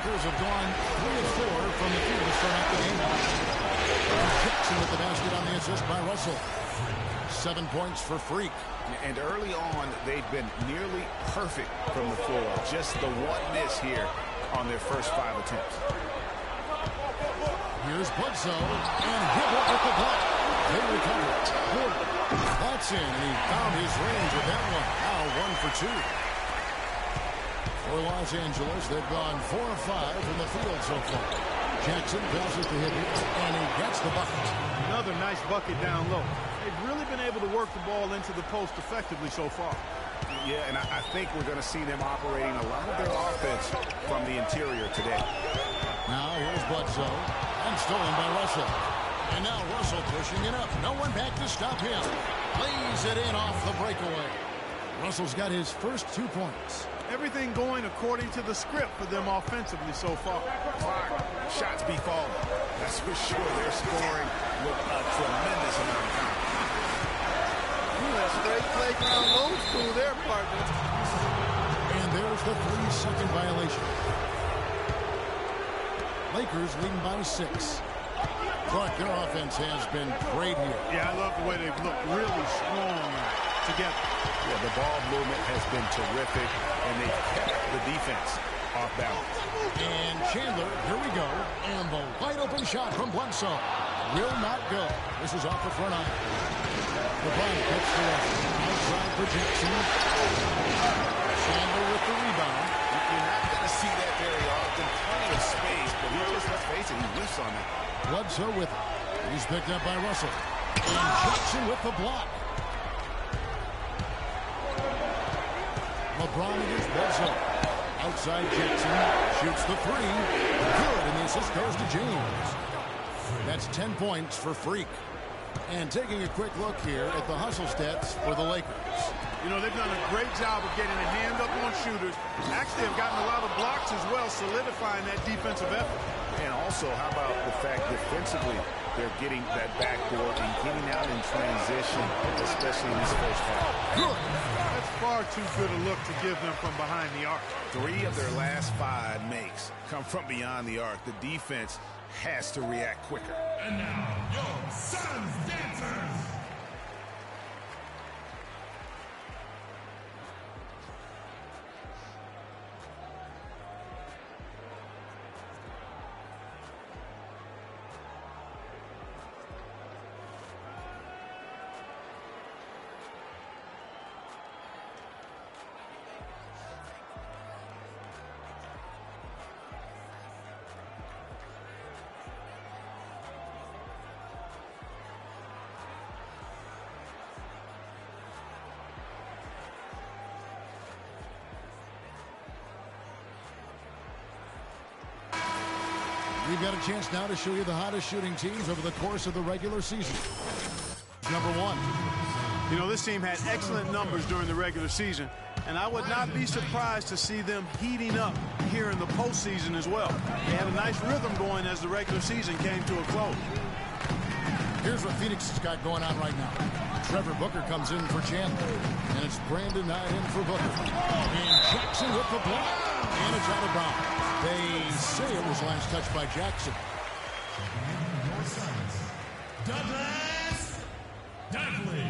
Lakers have gone 3 of 4 from the field to start out the game. Jackson with the basket on the assist by Russell. 7 points for Freak. And early on, they've been nearly perfect from the floor. Just the one miss here on their first 5 attempts. Here's Bledsoe, and Hibbert with the block. They recover it. That's in, and he found his range with that one. Now 1 for 2. For Los Angeles, they've gone 4 of 5 from the field so far. Jackson passes to Hibbert, and he gets the bucket. Another nice bucket down low. They've really been able to work the ball into the post effectively so far. Yeah, and I think we're going to see them operating a lot of their offense from the interior today. Now here's Bledsoe, and stolen by Russell. And now Russell pushing it up. No one back to stop him. Lays it in off the breakaway. Russell's got his first 2 points. Everything going according to the script for them offensively so far. Shots be falling. That's for sure. They're scoring with a tremendous amount of confidence. Straight playground low school there, partner. And there's the 3-second violation. Lakers leading by 6. Clark, their offense has been great here. Yeah, I love the way they've looked really strong together. Yeah, the ball movement has been terrific, and they've kept the defense off balance. And Chandler, here we go. And the wide open shot from Bledsoe will not go. This is off the front iron. LeBron gets the outside for Jackson. Chandler with the rebound. You're not going to see that very often. Plenty of space, but let's face it, he whiffs on that. Bledsoe with it. He's picked up by Russell. And Jackson with the block. LeBron against Bledsoe. Outside Jackson. Shoots the 3. Good, and the assist goes to James. That's 10 points for Freak. And taking a quick look here at the hustle stats for the Lakers. You know, they've done a great job of getting a hand up on shooters. Actually have gotten a lot of blocks as well, solidifying that defensive effort. And also, how about the fact defensively, they're getting that backboard and getting out in transition, especially in this first half. Good. That's far too good a look to give them from behind the arc. 3 of their last 5 makes come from beyond the arc. The defense has to react quicker. And now, your Sons Dancers. We've got a chance now to show you the hottest shooting teams over the course of the regular season. Number 1. You know, this team had excellent numbers during the regular season, and I would not be surprised to see them heating up here in the postseason as well. They had a nice rhythm going as the regular season came to a close. Here's what Phoenix has got going on right now. Trevor Booker comes in for Chandler, and it's Brandon Knight in for Booker. And Jackson with the block, and it's out of bounds. They say it was last touched by Jackson. Douglas Dudley.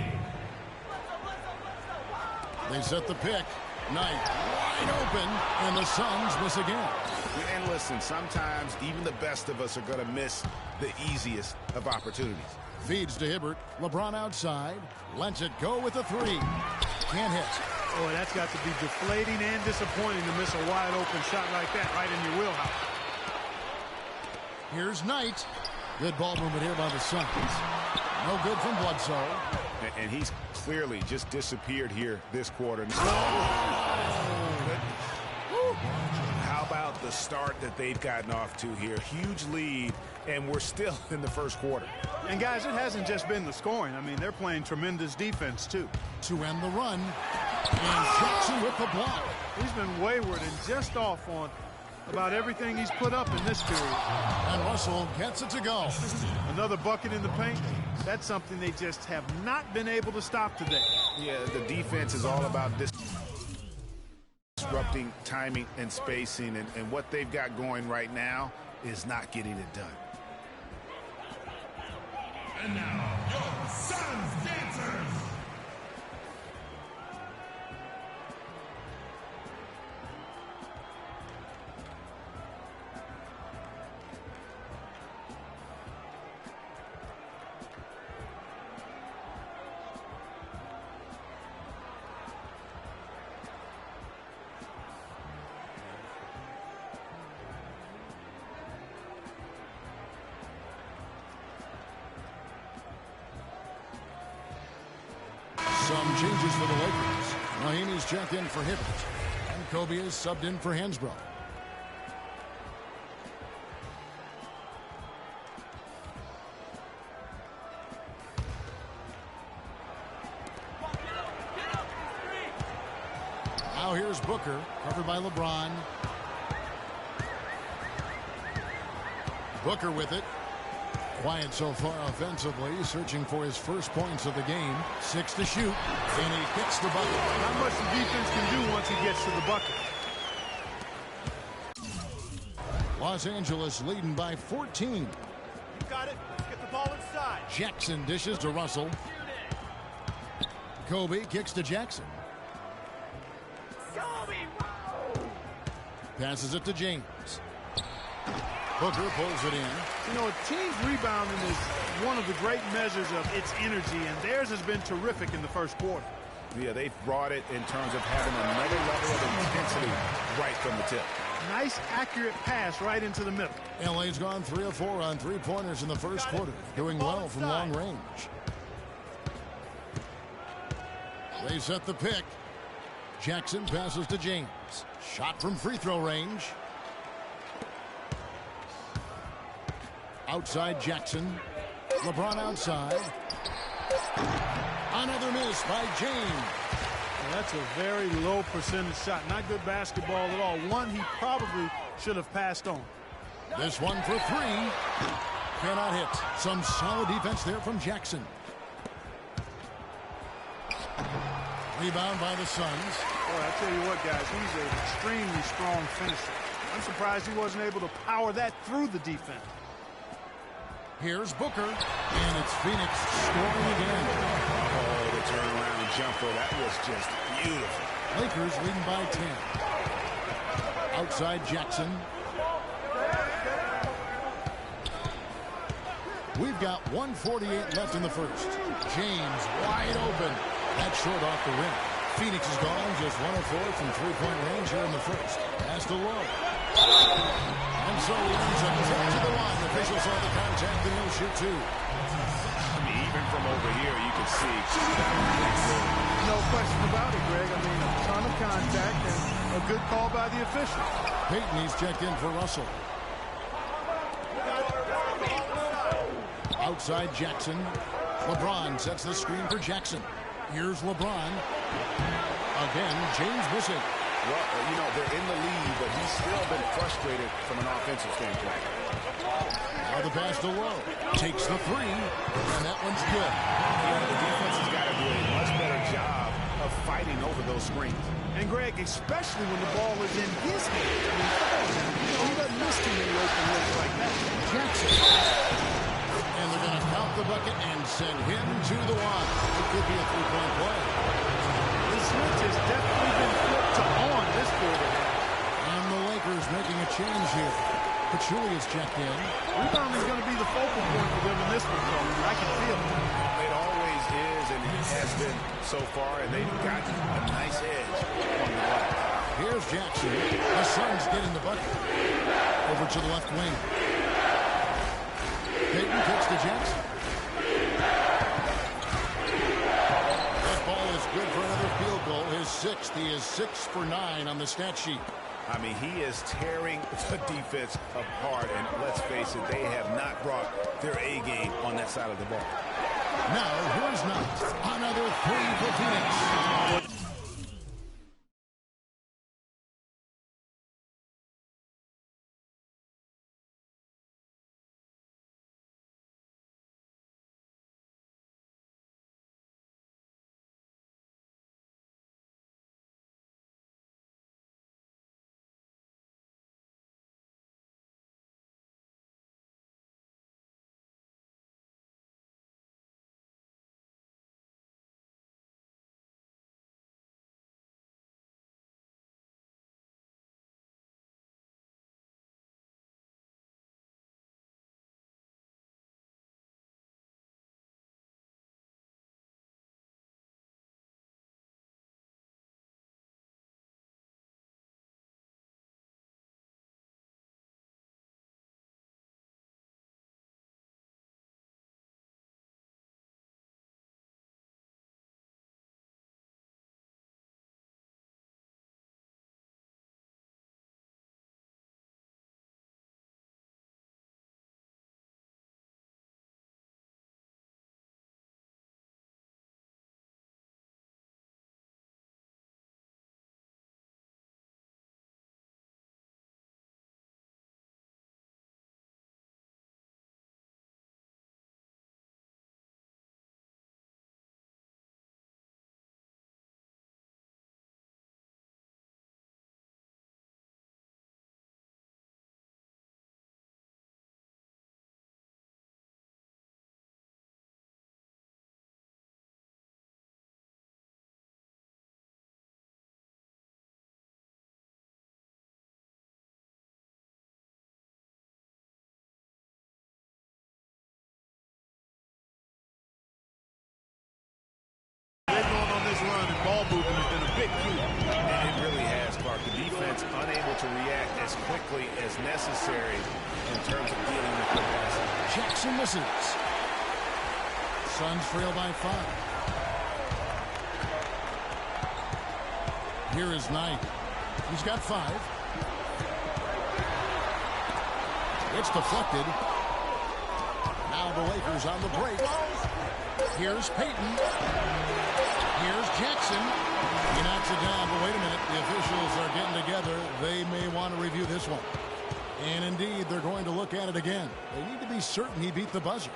They set the pick. Knight wide open, and the Suns miss again. And listen, sometimes even the best of us are going to miss the easiest of opportunities. Feeds to Hibbert. LeBron outside. Lets it go with the 3. Can't hit. Boy, that's got to be deflating and disappointing to miss a wide open shot like that right in your wheelhouse. Here's Knight. Good ball movement here by the Suns. No good from Bledsoe. And he's clearly just disappeared here this quarter. How about the start that they've gotten off to here? Huge lead, and we're still in the first quarter. And guys, it hasn't just been the scoring. I mean, they're playing tremendous defense too. To end the run. And Jackson with the block. He's been wayward and just off on about everything he's put up in this period. And Russell gets it to go. Another bucket in the paint. That's something they just have not been able to stop today. Yeah, the defense is all about this. Disrupting timing and spacing, and what they've got going right now is not getting it done. And now, your Suns Dancers. Some changes for the Lakers. Mahinmi's checked in for Hibbert. And Kobe is subbed in for Hansbrough. Now here's Booker, covered by LeBron. Booker with it. Quiet so far offensively, searching for his first points of the game. 6 to shoot, and he hits the bucket. Not much the defense can do once he gets to the bucket. Los Angeles leading by 14. You got it. Let's get the ball inside. Jackson dishes to Russell. Kobe kicks to Jackson. Passes it to James. Booker pulls it in. You know, a team's rebounding is one of the great measures of its energy, and theirs has been terrific in the first quarter. Yeah, they've brought it in terms of having another level of intensity right from the tip. Nice, accurate pass right into the middle. LA's gone 3 of 4 on three-pointers in the first quarter, doing well from long range. They set the pick. Jackson passes to James. Shot from free throw range. Outside Jackson. LeBron outside. Another miss by James. Well, that's a very low percentage shot. Not good basketball at all. One he probably should have passed on. This one for 3. Cannot hit. Some solid defense there from Jackson. Rebound by the Suns. Boy, I tell you what, guys, he's an extremely strong finisher. I'm surprised he wasn't able to power that through the defense. Here's Booker, and it's Phoenix scoring again. Oh, the turnaround jumper, that was just beautiful. Lakers leading by 10. Outside Jackson. We've got 1:48 left in the first. James wide open. That's short off the rim. Phoenix is gone just 1 of 4 from three-point range here in the first. Pass to Lowe. And so he ends up 10 to the line. The official saw the contact, and he'll shoot 2. I mean, even from over here, you can see that was No question about it, Greg. I mean, a ton of contact and a good call by the official. Payton, he's checked in for Russell. Outside Jackson. LeBron sets the screen for Jackson. Here's LeBron. Again, James missing. Well, you know, they're in the lead, but he's still been frustrated from an offensive standpoint. Now the pass to Lowe. Takes the 3, and that one's good. Yeah, the defense has got to do a much better job of fighting over those screens. And, Greg, especially when the ball is in his hands. I mean, come on now. He doesn't miss too many open looks like that. Jackson. And they're going to count the bucket and send him to the line. It could be a 3-point play. The switch has definitely been flipped to on this quarter. And the Lakers making a change here. Pachulia's checked in. Rebounding is going to be the focal point for them in this one, Tony. I can feel it. It always is, and it has been so far, and they've gotten a nice edge on the glass. Here's Jackson. The Suns getting the bucket. Over to the left wing. Payton kicks to Jackson. That ball is good for another field goal. His 6th. He is 6 for 9 on the stat sheet. I mean, he is tearing the defense apart, and let's face it, they have not brought their A game on that side of the ball. Now, here's Knight. Another 3 for Phoenix. quickly as necessary in terms of dealing with the basket. Jackson misses. Suns trail by 5. Here is Knight. He's got 5. It's deflected. Now the Lakers on the break. Here's Payton. Here's Jackson. He knocks it down, but wait a minute. The officials are getting together. They may want to review this one. And indeed, they're going to look at it again. They need to be certain he beat the buzzer.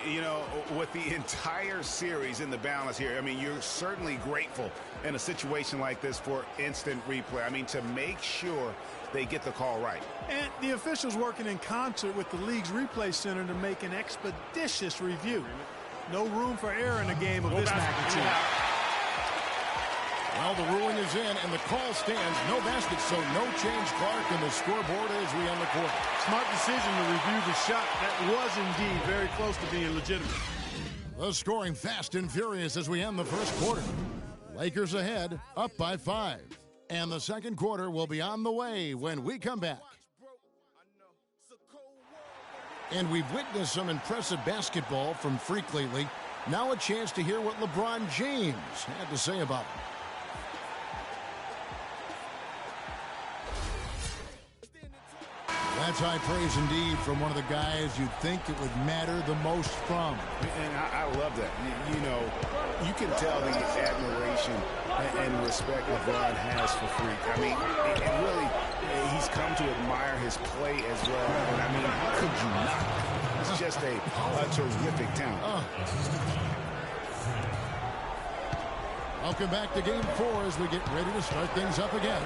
You know, with the entire series in the balance here, I mean, you're certainly grateful in a situation like this for instant replay. I mean, to make sure they get the call right. And the officials working in concert with the league's replay center to make an expeditious review. No room for error in a game of this magnitude. Well, the ruling is in, and the call stands. No basket, so no change, Clark, and the scoreboard as we end the quarter. Smart decision to review the shot. That was indeed very close to being legitimate. The scoring fast and furious as we end the first quarter. Lakers ahead, up by 5. And the second quarter will be on the way when we come back. And we've witnessed some impressive basketball from Freak lately. Now a chance to hear what LeBron James had to say about it. That's high praise indeed from one of the guys you'd think it would matter the most from. And I love that. You know, you can tell the admiration and respect LeBron has for Freak. I mean, and really, he's come to admire his play as well. And I mean, how could you not? It's just a terrific talent. Welcome back to Game 4 as we get ready to start things up again.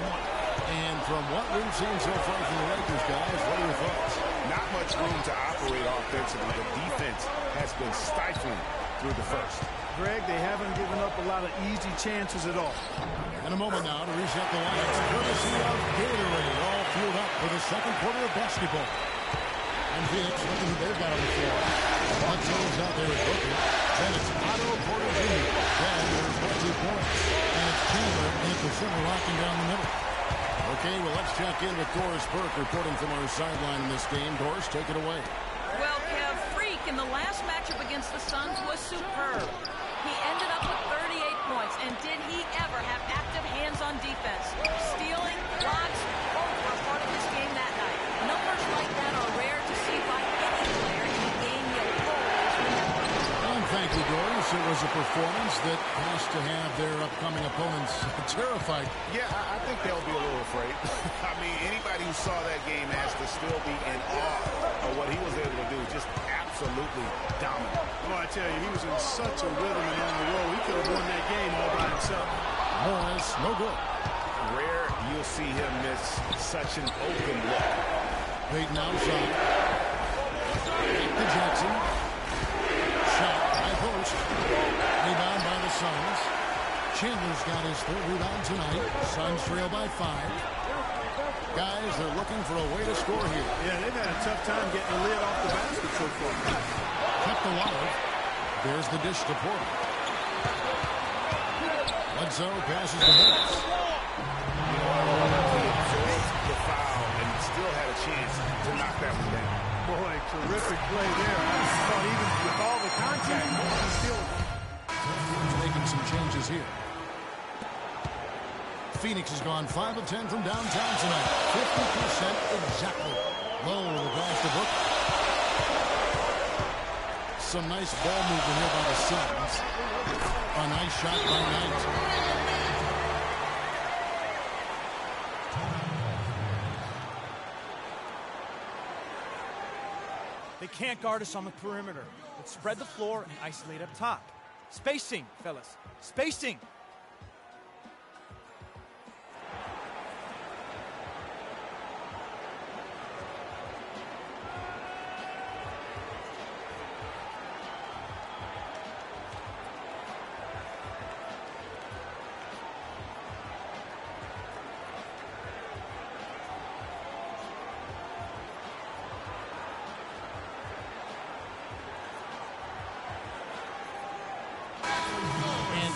And from what we've seen so far from the Lakers, guys, what are your thoughts? Not much room to operate offensively. The defense has been stifling through the first. Greg, they haven't given up a lot of easy chances at all. In a moment now to reset the lines, courtesy of Gatorade, all fueled up for the second quarter of basketball. And Phoenix looking who they've got on the floor. Bledsoe's out there with Booker. Then it's Otto Porter Jr. Then there's Wesley points. And it's Chandler in the center locking down the middle. Okay, well, let's check in with Doris Burke reporting from our sideline in this game. Doris, take it away. Well, Kev, Freak in the last matchup against the Suns was superb. He ended up with 38 points, and did he ever have active hands on defense? Stealing, blocks, both were part of his game that night. Numbers like that are rare to see by any player in a game you'll always remember. And thank you, Doris. It was a performance that has to have their upcoming opponents terrified. Yeah, I think they'll be a little afraid. I mean, anybody who saw that game has to still be in awe of what he was able to do. Just absolutely dominant. Oh, I tell you, he was in such a rhythm and on the roll. He could have won that game all by himself. Morris, no good. Rare you'll see him miss such an open look. Payton outside. Back to Jackson. Shot by post. Rebound by the Suns. Chandler's got his third rebound tonight. Suns trail by 5. Guys, they're looking for a way to score here. Yeah, they've had a tough time getting the lid off the basket so far. Kept alive. There's the dish to Porter. Bledsoe passes to Morris. He absorbed the foul and still had a chance to knock that one down. Boy, terrific play there. I thought even with all the contact, he still... Making some changes here. Phoenix has gone 5 of 10 from downtown tonight. 50% exactly. Low across the book. Some nice ball movement here by the Suns. A nice shot by Knight. They can't guard us on the perimeter. Let's spread the floor and isolate up top. Spacing, fellas. Spacing.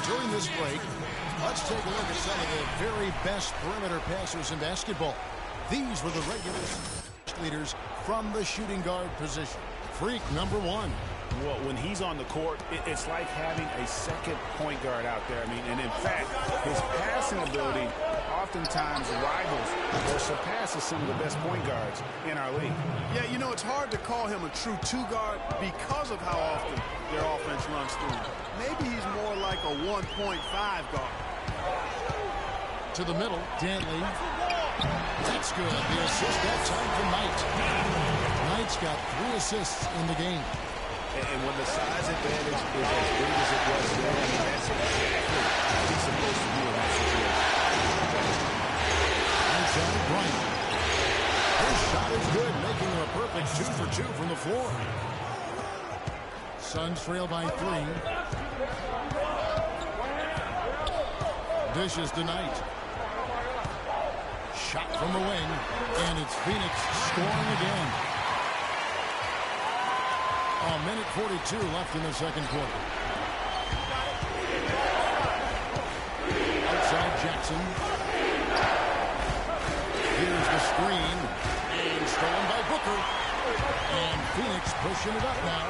During this break, let's take a look at some of the very best perimeter passers in basketball. These were the regular leaders from the shooting guard position. Freak number one. Well, when he's on the court, it's like having a second point guard out there. I mean, and in fact, his passing ability oftentimes rivals or surpasses some of the best point guards in our league. Yeah, you know, it's hard to call him a true two-guard because of how often their offense runs through him. Maybe he's more like a 1.5 guard. To the middle, Dantley. That's good. The assist that time for Knight. Knight's got 3 assists in the game. And when the size advantage is as big as it was there, I mean, that's exactly what he's supposed to do in that situation. Inside Bryant. His shot is good, making him a perfect 2 for 2 from the floor. Suns trail by 3. Dishes to Knight. Shot from the wing, and it's Phoenix scoring again. A minute 42 left in the second quarter. Outside Jackson. Here's the screen. And stolen by Booker. And Phoenix pushing it up now.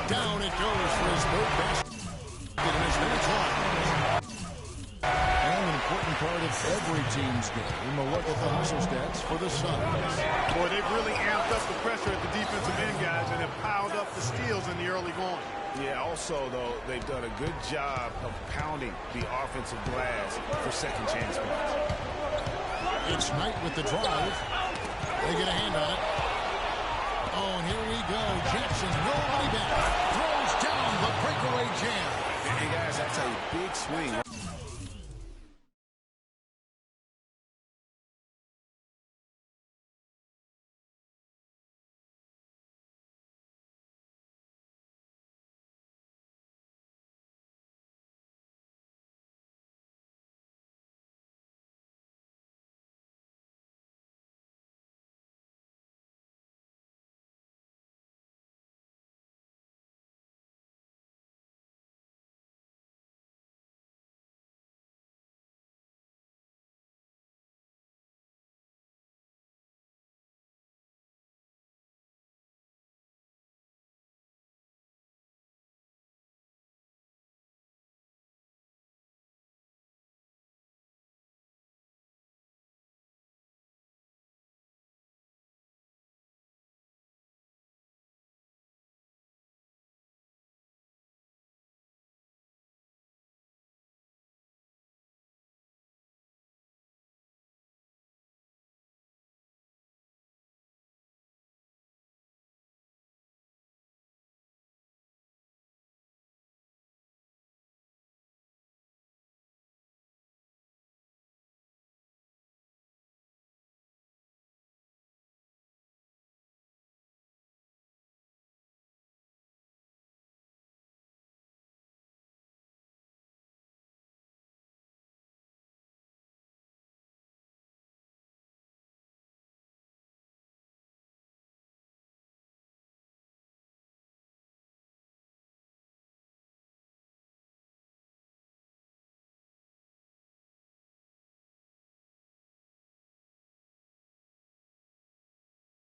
Down it goes for his third basket. In his minutes one. And an important part of every team's game. A look at the hustle stats for the Suns. Boy, they've really amped up the pressure at the defensive end, guys, and have piled up the steals in the early going. Yeah, also, though, they've done a good job of pounding the offensive glass for second chance points. It's Knight with the drive. They get a hand on it. Oh, and here we go. Jackson, nobody back. Throws down the breakaway jam. Hey, guys, that's a big swing.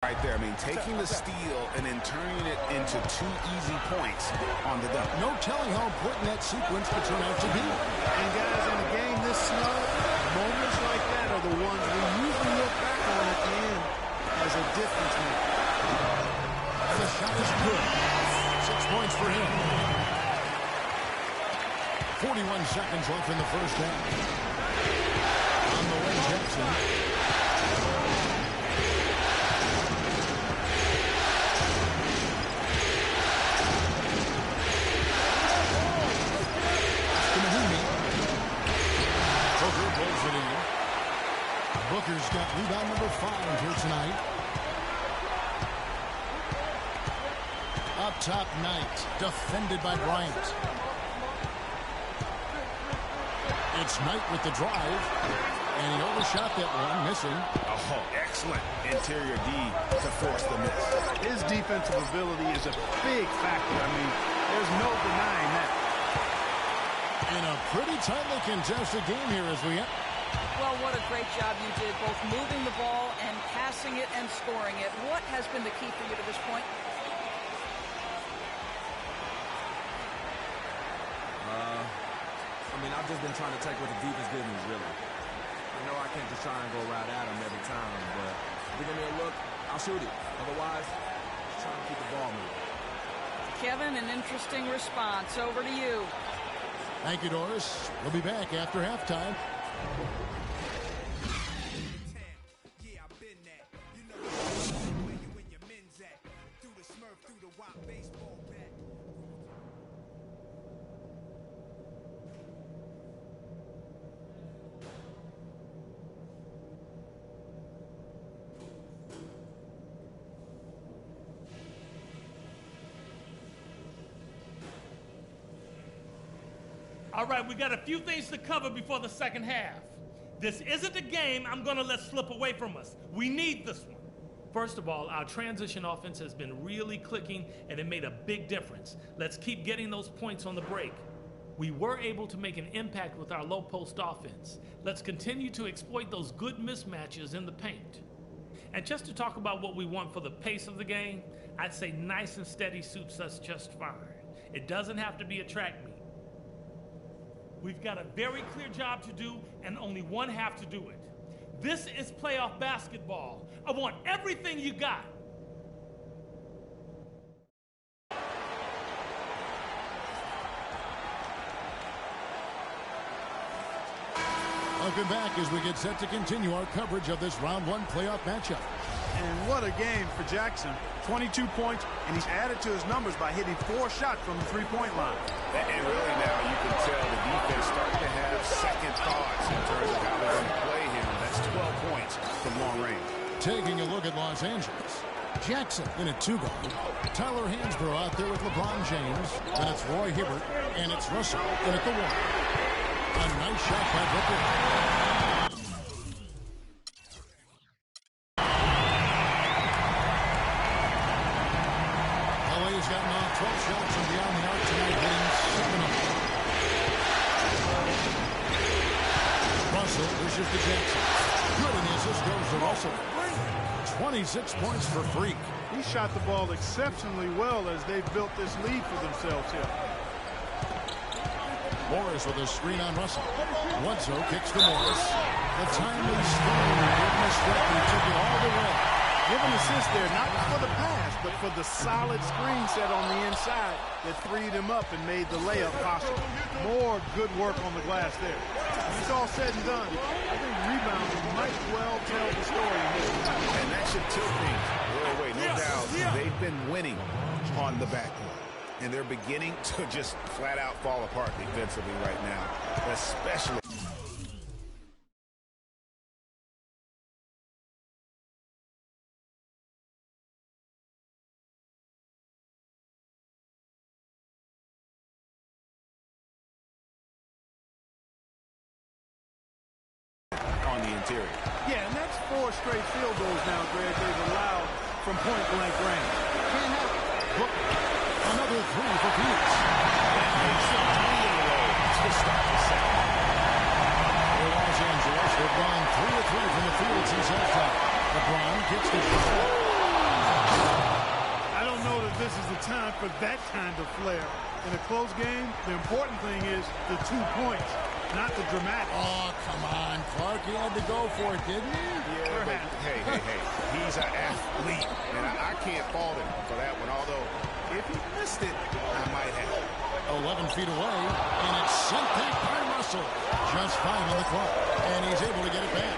Right there, I mean, taking the steal and then turning it into 2 easy points on the dunk. No telling how important that sequence could turn out to be. And guys, in a game this slow, moments like that are the ones we usually look back on at the end as a difference maker. The shot is good. 6 points for him. 41 seconds left in the first half. On the way, Jackson. Booker's got rebound number 5 here tonight. Up top, Knight, defended by Bryant. It's Knight with the drive, and he overshot that one, missing. Oh, excellent interior D to force the miss. His defensive ability is a big factor. I mean, there's no denying that. In a pretty tightly contested game here as we Well, what a great job you did, both moving the ball and passing it and scoring it. What has been the key for you to this point? I've just been trying to take what the defense gives me, really. I know I can't just try and go right at them every time, but if they give me a look, I'll shoot it. Otherwise, just trying to keep the ball moving. Kevin, an interesting response. Over to you. Thank you, Doris. We'll be back after halftime. All right, we got a few things to cover before the second half. This isn't a game I'm going to let slip away from us. We need this one. First of all, our transition offense has been really clicking, and it made a big difference. Let's keep getting those points on the break. We were able to make an impact with our low post offense. Let's continue to exploit those good mismatches in the paint. And just to talk about what we want for the pace of the game, I'd say nice and steady suits us just fine. It doesn't have to be a track meet. We've got a very clear job to do, and only one half to do it. This is playoff basketball. I want everything you got. Welcome back as we get set to continue our coverage of this round one playoff matchup. And what a game for Jackson. 22 points, and he's added to his numbers by hitting 4 shots from the three-point line. And really now you can tell the defense starting to have second thoughts in terms of how they're going to play him. That's 12 points from long range. Taking a look at Los Angeles. Jackson in at 2 guard. Tyler Hansbrough out there with LeBron James. Then it's Roy Hibbert, and it's Russell in at the 1. A nice shot by Booker. LA's gotten off 12 shots from beyond the arc tonight, hitting 7 of them. Russell dishes to Jackson. Good, and the assist goes to Russell. 26 points for Freak. He shot the ball exceptionally well as they've built this lead for themselves here. Morris with a screen on Russell. Bledsoe kicks to Morris. The timely screen gave him a step and took it all the way. Give an assist there, not for the pass, but for the solid screen set on the inside that freed him up and made the layup possible. More good work on the glass there. When it's all said and done, I think rebounding might well tell the story in this one. And that should tilt things their way, no doubt. They've been winning on the backcourt. And they're beginning to just flat out fall apart defensively right now, especially. On the interior. Yeah, and that's 4 straight field goals now, Greg, they've allowed from point-blank range. Can't have it. Booker. Another 3 for Phoenix. That makes it 3 in a row to start the second. For Los Angeles, they've gone 3 of 3 from the field since halftime. LeBron kicks to Shaw. I don't know that this is the time for that kind of flair. In a close game, the important thing is the 2 points, not the dramatic. Oh, come on, Clark. He had to go for it, didn't he? Yeah, but hey. He's an athlete, and I can't fault him for that one. Although, if he missed it, I might have. 11 feet away, and it's sent back by Russell. Just 5 on the clock, and he's able to get it back.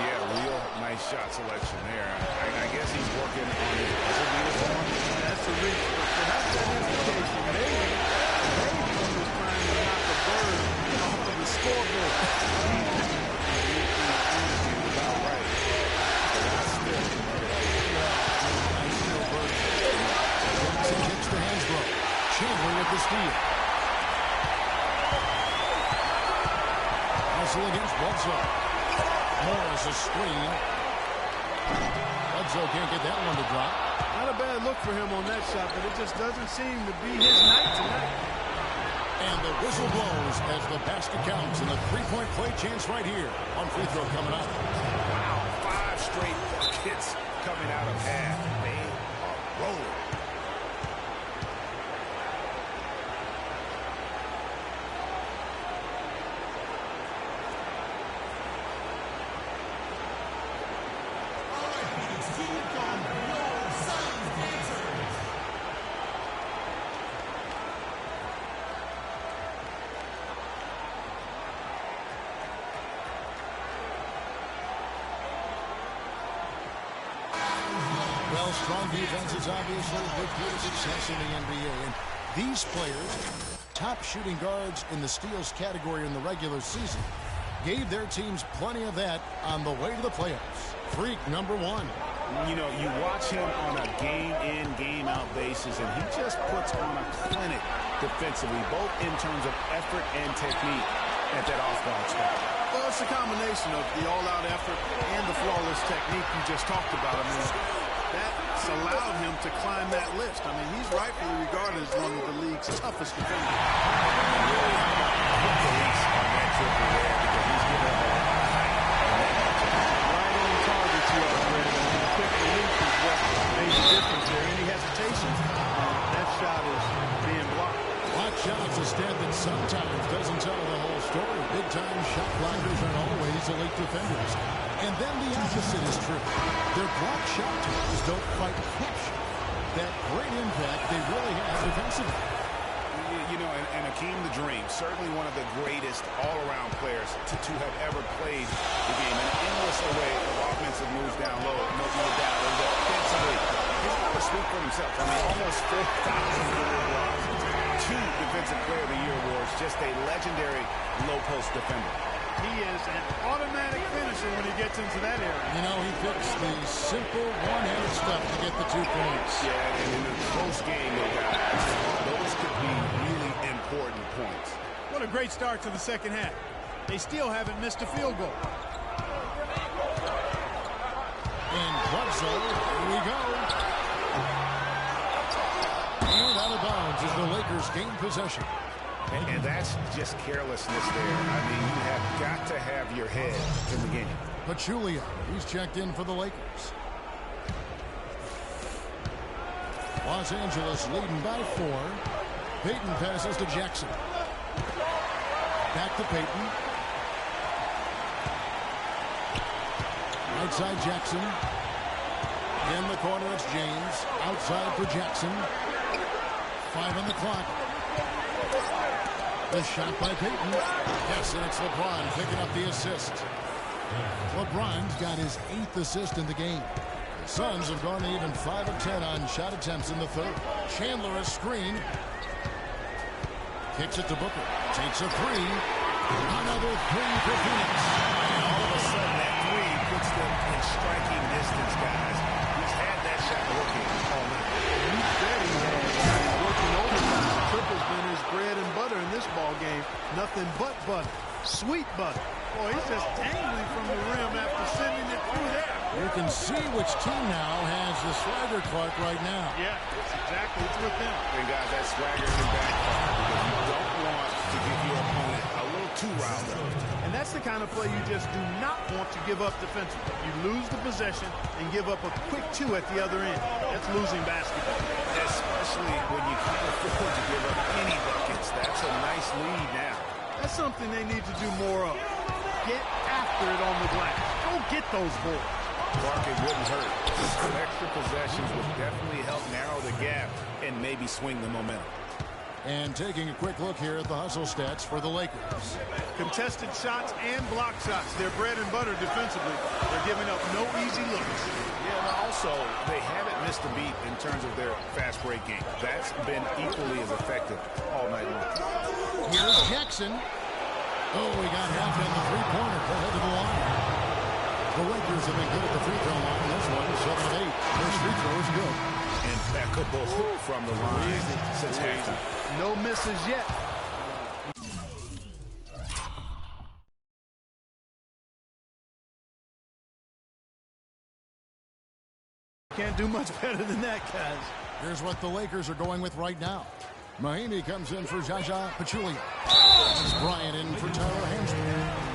Yeah, real nice shot selection there. I guess he's working on his buzzer beater form. That's a reach, but perhaps that indication maybe he was trying to knock the bird off of the scoreboard. About right. But not still. Jackson kicks to Hansbrough. Chandler with the steal. Russell against Bledsoe. Morris a screen. Bledsoe can't get that one to drop. Not a bad look for him on that shot, but it just doesn't seem to be his night tonight. And the whistle blows as the basket counts, and the three-point play chance right here on free throw coming up. Wow, 5 straight buckets coming out of half. They are rolling. Well, strong defense is obviously a big key to success in the NBA. And these players, top shooting guards in the steals category in the regular season, gave their teams plenty of that on the way to the playoffs. Freak number 1. You know, you watch him on a game-in, game-out basis, and he just puts on a clinic defensively, both in terms of effort and technique at that off-guard spot. Well, it's a combination of the all-out effort and the flawless technique you just talked about. I mean, that's allowed him to climb that list. I mean, he's rightfully regarded as one of the league's toughest defenders. Really put the leash on that triple there because he's given up a lot of height. Right on target, you are, Brad. I mean, the quick release is what made the difference there. Any hesitation, that shot is being blocked. Block shots, a stat that sometimes doesn't tell the whole story. Big-time shot blockers aren't always elite defenders. And then the opposite is true. Their block shot teams don't quite capture that great impact they really have defensively. You know, and Hakeem the Dream, certainly one of the greatest all-around players to have ever played the game. An endless array of offensive moves down low, no doubt. And defensively, he's got to speak for himself. I mean, almost 4,000 career blocks, 2 Defensive Player of the Year awards, just a legendary low-post defender. He is an automatic finisher when he gets into that area. You know, he picks the simple one-handed stuff to get the 2 points. Yeah, and in a close game, though, guys, those could be really important points. What a great start to the second half. They still haven't missed a field goal. And Bledsoe, here we go. And out of bounds as the Lakers gain possession. And that's just carelessness there. I mean, you have got to have your head in the game. Pachulia, he's checked in for the Lakers. Los Angeles leading by 4. Payton passes to Jackson. Back to Payton. Right side Jackson. In the corner it's James. Outside for Jackson. 5 on the clock. The shot by Payton. Yes, and it's LeBron picking up the assist. LeBron's got his 8th assist in the game. The Suns have gone even 5 of 10 on shot attempts in the third. Chandler a screen. Kicks it to Booker. Takes a 3. Another 3 for Phoenix. And all of a sudden, that 3 puts them in striking distance, guys. He's had that shot working all night. You bet he has. He's working overtime. Triple's been his bread and butter in this ball game. Nothing but butter. Sweet butter. Boy, he's just dangling from the rim after sending it through there. You can see which team now has the swagger Clark right now. Yeah, it's with them. And guys, that swagger can backfire because you don't want to give your opponent a little too riled up. And that's the kind of play you just do not want to give up defensively. You lose the possession and give up a quick 2 at the other end. That's losing basketball. Especially when you can't afford to give up any buckets. That's a nice lead now. That's something they need to do more of. Get after it on the glass. Go get those boards. Clark, it wouldn't hurt. Some extra possessions would definitely help narrow the gap and maybe swing the momentum. And taking a quick look here at the hustle stats for the Lakers. Contested shots and block shots. They're bread and butter defensively. They're giving up no easy looks. Yeah, and also, they haven't missed a beat in terms of their fast break game. That's been equally as effective all night long. Here's Jackson. Oh, we got half in the three-pointer. Go ahead to the line. The Lakers have been good at the free throw line. This one, 7 of 8. First free throw is good. Impeccable from the line since halftime. No misses yet. Can't do much better than that, guys. Here's what the Lakers are going with right now. Mahinmi comes in for Jaja Pachulia. That's Bryant in for Tyler Hamston.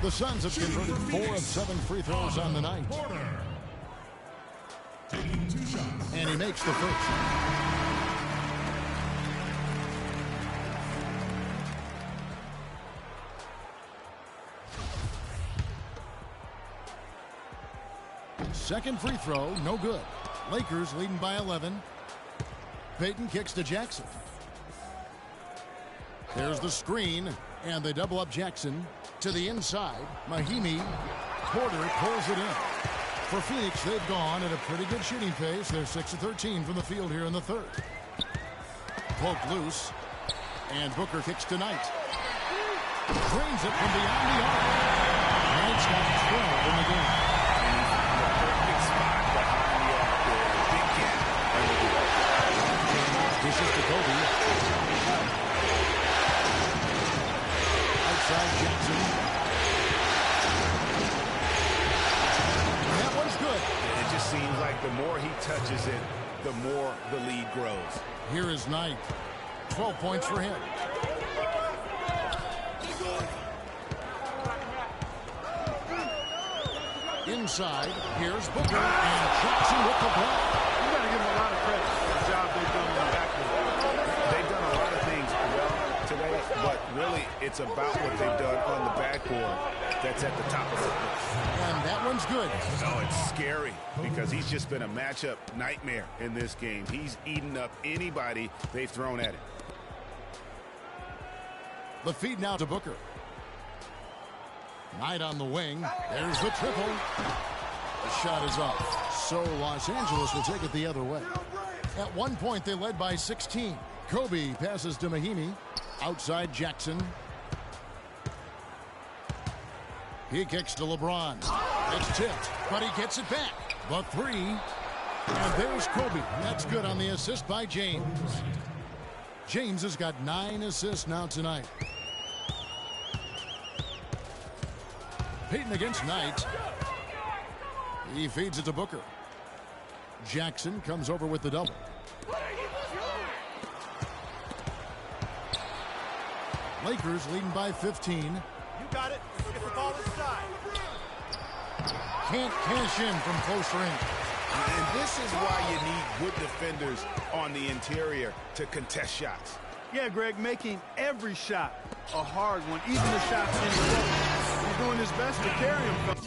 The Suns have converted 4 of 7 free throws on the night. Taking 2 shots. And he makes the first. Second free throw, no good. Lakers leading by 11. Payton kicks to Jackson. There's the screen, and they double up Jackson to the inside. Mahimi, Porter pulls it in. For Phoenix, they've gone at a pretty good shooting pace. They're 6 of 13 from the field here in the third. Poked loose, and Booker kicks to Knight. Drains it from beyond the arc. Knight's got 12 in the game. Perfect spot behind the arc there. Big gap. This is to Kobe. Outside Jackson. That one's good. It just seems like the more he touches it, the more the lead grows. Here is Knight. 12 points for him. Inside, here's Booker, and Jackson with the block. You got to give them a lot of credit for the job they've done on the backcourt. They've done a lot of things well today, but really it's about what they've done on the backboard that's at the top of the list. And that one's good. Oh, it's scary because he's just been a matchup nightmare in this game. He's eaten up anybody they've thrown at him. The feed now to Booker. Knight on the wing. There's the triple. The shot is off. So Los Angeles will take it the other way. At one point, they led by 16. Kobe passes to Mahimi. Outside Jackson. He kicks to LeBron. It's tipped, but he gets it back. The three. And there's Kobe. That's good on the assist by James. James has got 9 assists now tonight. Payton against Knight. He feeds it to Booker. Jackson comes over with the double. Lakers leading by 15. You got it. Let's get the ball inside. Can't cash in from close range. And this is why you need good defenders on the interior to contest shots. Yeah, Greg, making every shot a hard one, even the shots in the row. He's doing his best to carry him from.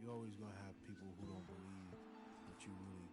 You're always going to have people who don't believe that you really